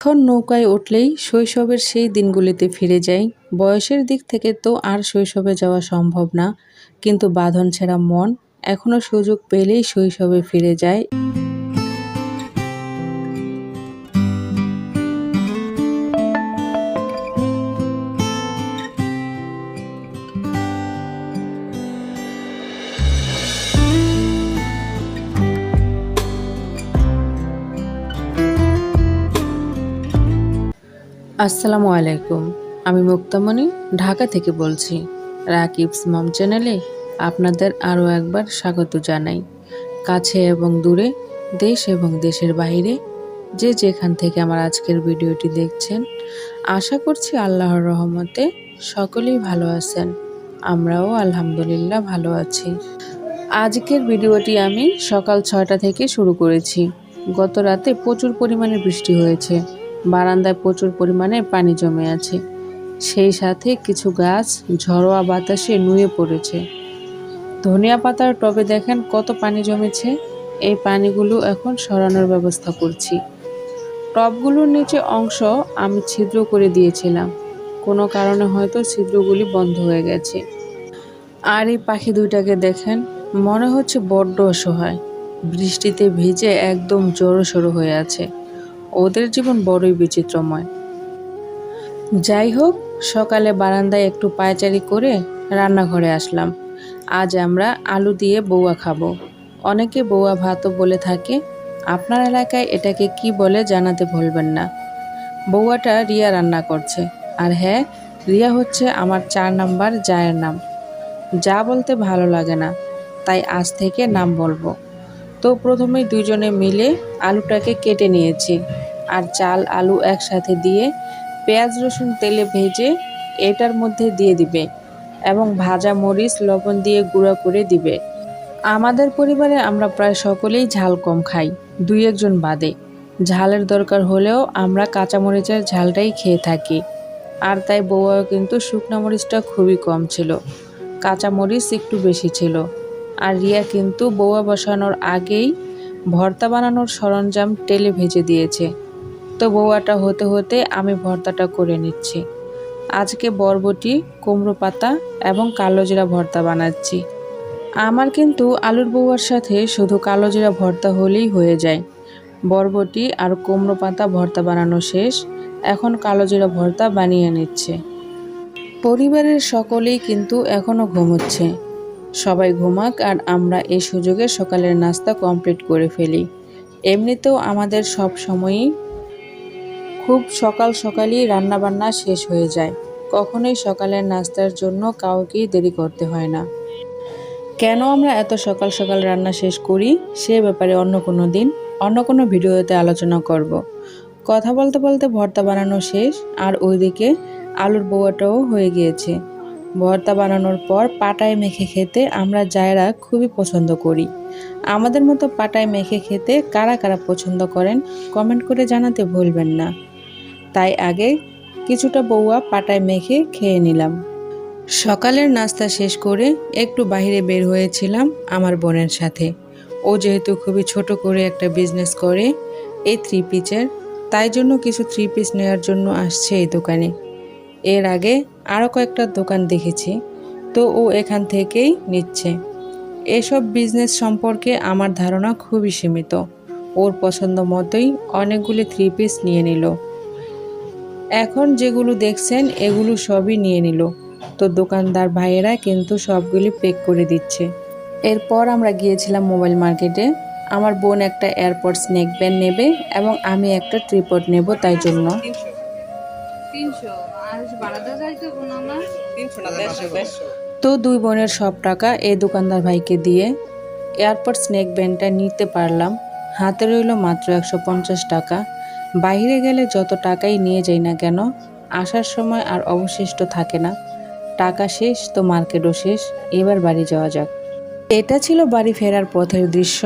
এখন নৌকায় উঠলেই শৈশবের সেই দিনগুলিতে ফিরে যাই। বয়সের দিক থেকে তো আর শৈশবে যাওয়া সম্ভব না, কিন্তু বাঁধন ছেঁড়া মন এখনো সুযোগ পেলেই শৈশবে ফিরে যায়। আসসালামু আলাইকুম, আমি মুক্তামণি ঢাকা থেকে বলছি। রাকিবস মম চ্যানেলে আপনাদের আরও একবার স্বাগত জানাই। কাছে এবং দূরে, দেশ এবং দেশের বাইরে যে যেখান থেকে আমার আজকের ভিডিওটি দেখছেন, আশা করছি আল্লাহর রহমতে সকলেই ভালো আছেন। আমরাও আলহামদুলিল্লাহ ভালো আছি। আজকের ভিডিওটি আমি সকাল 6টা থেকে শুরু করেছি। গত রাতে প্রচুর পরিমাণে বৃষ্টি হয়েছে, বারান্দায় প্রচুর পরিমাণে পানি জমে আছে। সেই সাথে কিছু গাছ ঝড়োয়া বাতাসে নুয়ে পড়েছে। ধনিয়া পাতার টবে দেখেন কত পানি জমেছে। এই পানিগুলো এখন সরানোর ব্যবস্থা করছি। টবগুলোর নিচে অংশ আমি ছিদ্র করে দিয়েছিলাম, কোনো কারণে হয়তো ছিদ্রগুলি বন্ধ হয়ে গেছে। আর এই পাখি দুইটাকে দেখেন, মনে হচ্ছে বড্ড অসহায়, বৃষ্টিতে ভিজে একদম জড়োসড়ো হয়ে আছে। ওদের জীবন বড়ই বিচিত্রময়। যাই হোক, সকালে বারান্দায় একটু পায়চারি করে রান্নাঘরে আসলাম। আজ আমরা আলু দিয়ে বৌয়া খাবো। অনেকে বৌয়া ভাতও বলে থাকে। আপনার এলাকায় এটাকে কি বলে জানাতে ভুলবেন না। বৌয়াটা রিয়া রান্না করছে। আর হ্যাঁ, রিয়া হচ্ছে আমার 4 নাম্বার জায়ের নাম। যা বলতে ভালো লাগে না, তাই আজ থেকে নাম বলবো। তো প্রথমেই দুইজনে মিলে আলুটাকে কেটে নিয়েছি, আর চাল আলু একসাথে দিয়ে পেঁয়াজ রসুন তেলে ভেজে এটার মধ্যে দিয়ে দিবে এবং ভাজা মরিচ লবণ দিয়ে গুঁড়া করে দিবে। আমাদের পরিবারে আমরা প্রায় সকলেই ঝাল কম খাই, 2-1 জন বাদে। ঝালের দরকার হলেও আমরা কাঁচামরিচের ঝালটাই খেয়ে থাকি। আর তাই বউয়াও কিন্তু শুকনা মরিচটা খুবই কম ছিল, কাঁচামরিচ একটু বেশি ছিল। আর রিয়া কিন্তু বৌয়া বসানোর আগেই ভর্তা বানানোর সরঞ্জাম তেলে ভেজে দিয়েছে। তো বৌয়াটা হতে হতে আমি ভর্তাটা করে নিচ্ছি। আজকে বরবটি, কুমড়ো পাতা এবং কালো জিরা ভর্তা বানাচ্ছি। আমার কিন্তু আলুর বৌয়ার সাথে শুধু কালো জিরা ভর্তা হলেই হয়ে যায়। বরবটি আর কুমড়ো পাতা ভর্তা বানানো শেষ, এখন কালো জিরা ভর্তা বানিয়ে নিচ্ছে। পরিবারের সকলেই কিন্তু এখনও ঘুমোচ্ছে। সবাই ঘুমাক আর আমরা এই সুযোগে সকালের নাস্তা কমপ্লিট করে ফেলি। এমনিতেও আমাদের সব সময়ই খুব সকালই রান্নাবান্না শেষ হয়ে যায়। কখনোই সকালের নাস্তার জন্য কাউকেই দেরি করতে হয় না। কেন আমরা এত সকাল রান্না শেষ করি সে ব্যাপারে অন্য কোনো ভিডিওতে আলোচনা করব। কথা বলতে বলতে ভর্তা বানানো শেষ, আর ওইদিকে আলুর বৌয়াটাও হয়ে গিয়েছে। ভর্তা বানানোর পর পাটায় মেখে খেতে আমরা জায়েরা খুবই পছন্দ করি। আমাদের মতো পাটায় মেখে খেতে কারা কারা পছন্দ করেন কমেন্ট করে জানাতে ভুলবেন না। তাই আগে কিছুটা বৌয়া পাটায় মেখে খেয়ে নিলাম। সকালের নাস্তা শেষ করে একটু বাইরে বের হয়েছিলাম আমার বোনের সাথে। ও যেহেতু খুবই ছোট করে একটা বিজনেস করে এই 3 পিসের, তাই জন্য কিছু 3 পিস নেওয়ার জন্য আসছে এই দোকানে। এর আগে আরও কয়েকটা দোকান দেখেছি, তো ও এখান থেকেই নিচ্ছে। এসব বিজনেস সম্পর্কে আমার ধারণা খুবই সীমিত। ওর পছন্দ মতোই অনেকগুলি 3 পিস নিয়ে নিল। এখন যেগুলো দেখছেন এগুলো সবই নিয়ে নিল। তো দোকানদার ভাইয়েরা কিন্তু সবগুলি প্যাক করে দিচ্ছে। এরপর আমরা গিয়েছিলাম মোবাইল মার্কেটে। আমার বোন একটা এয়ারপডস নেক ব্যান্ড নেবে এবং আমি একটা ট্রিপড নেব, তাই জন্য তো 2 বোনের সব টাকা এই দোকানদার ভাইকে দিয়ে এয়ারপডস নেক ব্যান্ডটা নিতে পারলাম। হাতে রইল মাত্র 150 টাকা। বাইরে গেলে যত টাকাই নিয়ে যাই না কেন, আসার সময় আর অবশিষ্ট থাকে না। টাকা শেষ তো মার্কেটও শেষ। এবার বাড়ি যাওয়া যাক। এটা ছিল বাড়ি ফেরার পথের দৃশ্য।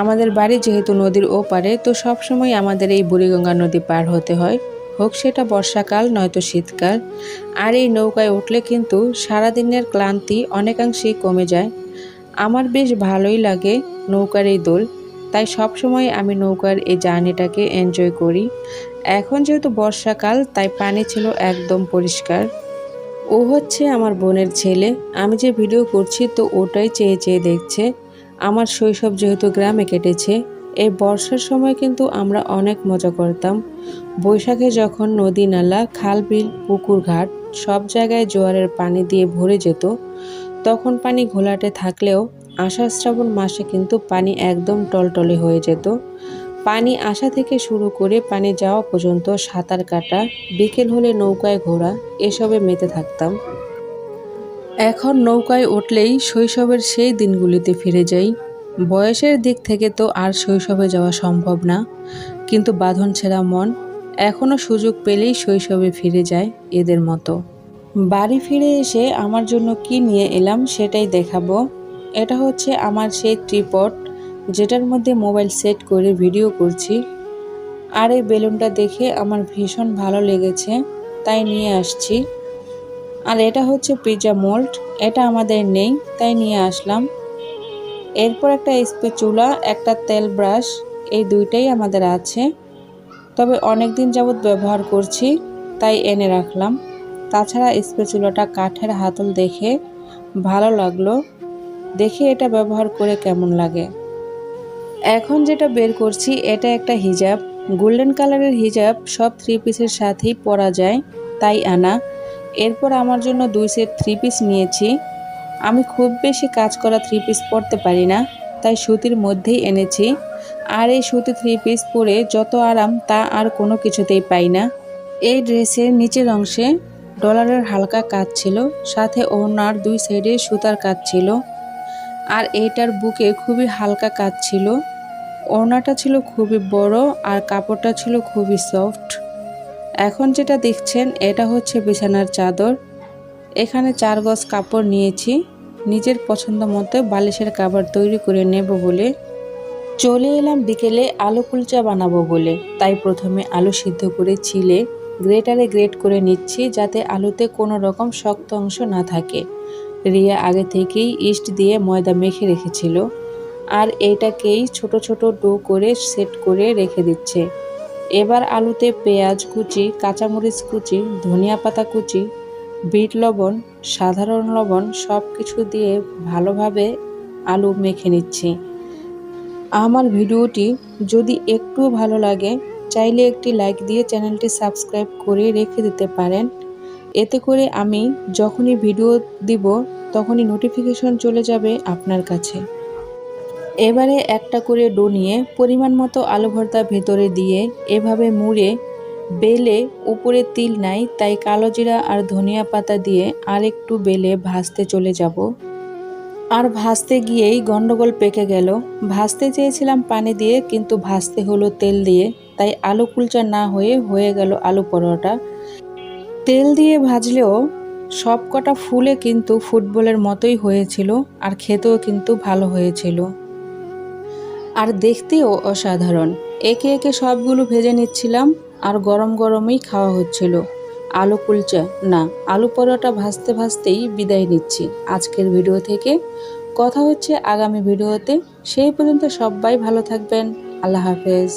আমাদের বাড়ি যেহেতু নদীর ওপারে, তো সবসময় আমাদের এই বুড়িগঙ্গা নদী পার হতে হয়, হোক সেটা বর্ষাকাল নয়তো শীতকাল। আর এই নৌকায় উঠলে কিন্তু সারাদিনের ক্লান্তি অনেকাংশেই কমে যায়। আমার বেশ ভালোই লাগে নৌকার এই দোল। তাই সব সময় আমি নৌকার এই জার্নিটাকে এনজয় করি। এখন যেহেতু বর্ষাকাল তাই পানি ছিল একদম পরিষ্কার। ও হচ্ছে আমার বোনের ছেলে। আমি যে ভিডিও করছি তো ওটাই চেয়ে চেয়ে দেখছে। আমার শৈশব যেহেতু গ্রামে কেটেছে, এই বর্ষার সময় কিন্তু আমরা অনেক মজা করতাম। বৈশাখে যখন নদী নালা, খাল বিল, পুকুর ঘাট সব জায়গায় জোয়ারের পানি দিয়ে ভরে যেত, তখন পানি ঘোলাটে থাকলেও আষাঢ় শ্রাবণ মাসে কিন্তু পানি একদম টলটলে হয়ে যেত। পানি আসা থেকে শুরু করে পানি যাওয়া পর্যন্ত সাঁতার কাটা, বিকেল হলে নৌকায় ঘোরা এসবে মেতে থাকতাম। এখন নৌকায় উঠলেই শৈশবের সেই দিনগুলিতে ফিরে যাই। বয়সের দিক থেকে তো আর শৈশবে যাওয়া সম্ভব না, কিন্তু বাঁধন ছেঁড়া মন এখনও সুযোগ পেলেই শৈশবে ফিরে যায় এদের মতো। বাড়ি ফিরে এসে আমার জন্য কি নিয়ে এলাম সেটাই দেখাবো। এটা হচ্ছে আমার সেই ট্রিপড, যেটার মধ্যে মোবাইল সেট করে ভিডিও করছি। আর এই বেলুনটা দেখে আমার ভীষণ ভালো লেগেছে, তাই নিয়ে আসছি। আর এটা হচ্ছে পিৎজা মোল্ড, এটা আমাদের নেই তাই নিয়ে আসলাম। এরপর একটা স্প্যাচুলা, একটা তেল ব্রাশ, এই দুইটাই আমাদের আছে, তবে অনেক দিন যাবৎ ব্যবহার করছি তাই এনে রাখলাম। তাছাড়া স্প্যাচুলাটা কাঠের হাতল দেখে ভালো লাগলো, দেখে এটা ব্যবহার করে কেমন লাগে। এখন যেটা বের করছি এটা একটা হিজাব, গোল্ডেন কালারের হিজাব, সব থ্রি পিসের সাথেই পরা যায় তাই আনা। এরপর আমার জন্য 2 সেট থ্রি পিস নিয়েছি। আমি খুব বেশি কাজ করা থ্রি পিস পরতে পারি না, তাই সুতির মধ্যেই এনেছি। আর এই সুতি থ্রি পিস পরে যত আরাম তা আর কোনো কিছুতেই পাই না। এই ড্রেসের নিচের অংশে ডলারের হালকা কাজ ছিল, সাথে ওড়নার 2 সাইডে সুতার কাজ ছিল। আর এইটার বুকে খুবই হালকা কাজ ছিল। ওড়নাটা ছিল খুবই বড় আর কাপড়টা ছিল খুবই সফট। এখন যেটা দেখছেন এটা হচ্ছে বিছানার চাদর। এখানে 4 গজ কাপড় নিয়েছি, নিজের পছন্দ মতো বালিশের কভার তৈরি করে নেব বলে। চলে এলাম বিকেলে আলু কুলচা বানাবো বলে, তাই প্রথমে আলু সিদ্ধ করে ছিলে গ্রেটারে গ্রেট করে নিচ্ছি, যাতে আলুতে কোনো রকম শক্ত অংশ না থাকে। রিয়া আগে থেকেই ইস্ট দিয়ে ময়দা মেখে রেখেছিল, আর এইটাকেই ছোট ছোট ডো করে সেট করে রেখে দিচ্ছে। এবার আলুতে পেঁয়াজ কুচি, কাঁচামরিচ কুচি, ধনিয়া পাতা কুচি, বিট লবণ, সাধারণ লবণ সব কিছু দিয়ে ভালোভাবে আলু মেখে নিচ্ছি। আমার ভিডিওটি যদি একটু ভালো লাগে চাইলে একটি লাইক দিয়ে চ্যানেলটি সাবস্ক্রাইব করে রেখে দিতে পারেন। এতে করে আমি যখনই ভিডিও দিব তখনই নোটিফিকেশন চলে যাবে আপনার কাছে। এবারে একটা করে ডো নিয়ে পরিমাণ মতো আলু ভর্তা ভেতরে দিয়ে এভাবে মুড়ে বেলে, উপরে তিল নাই তাই কালো জিরা আর ধনিয়া পাতা দিয়ে আর একটু বেলে ভাজতে চলে যাব। আর ভাজতে গিয়েই গন্ডগোল পেকে গেল। ভাজতে চেয়েছিলাম পানি দিয়ে, কিন্তু ভাজতে হলো তেল দিয়ে, তাই আলু কুলচা না হয়ে গেল আলু পরোটা। তেল দিয়ে ভাজলেও সব কটা ফুলে কিন্তু ফুটবলের মতোই হয়েছিল, আর খেতেও কিন্তু ভালো হয়েছিল, আর দেখতেও অসাধারণ। একে একে সবগুলো ভেজে নিচ্ছিলাম আর গরম গরমই খাওয়া হচ্ছিল। আলু কুলচা না, আলু পরোটা ভাজতে ভাজতেই বিদায় নিচ্ছি আজকের ভিডিও থেকে। কথা হচ্ছে আগামী ভিডিওতে। সেই পর্যন্ত সবাই ভালো থাকবেন। আল্লাহ হাফেজ।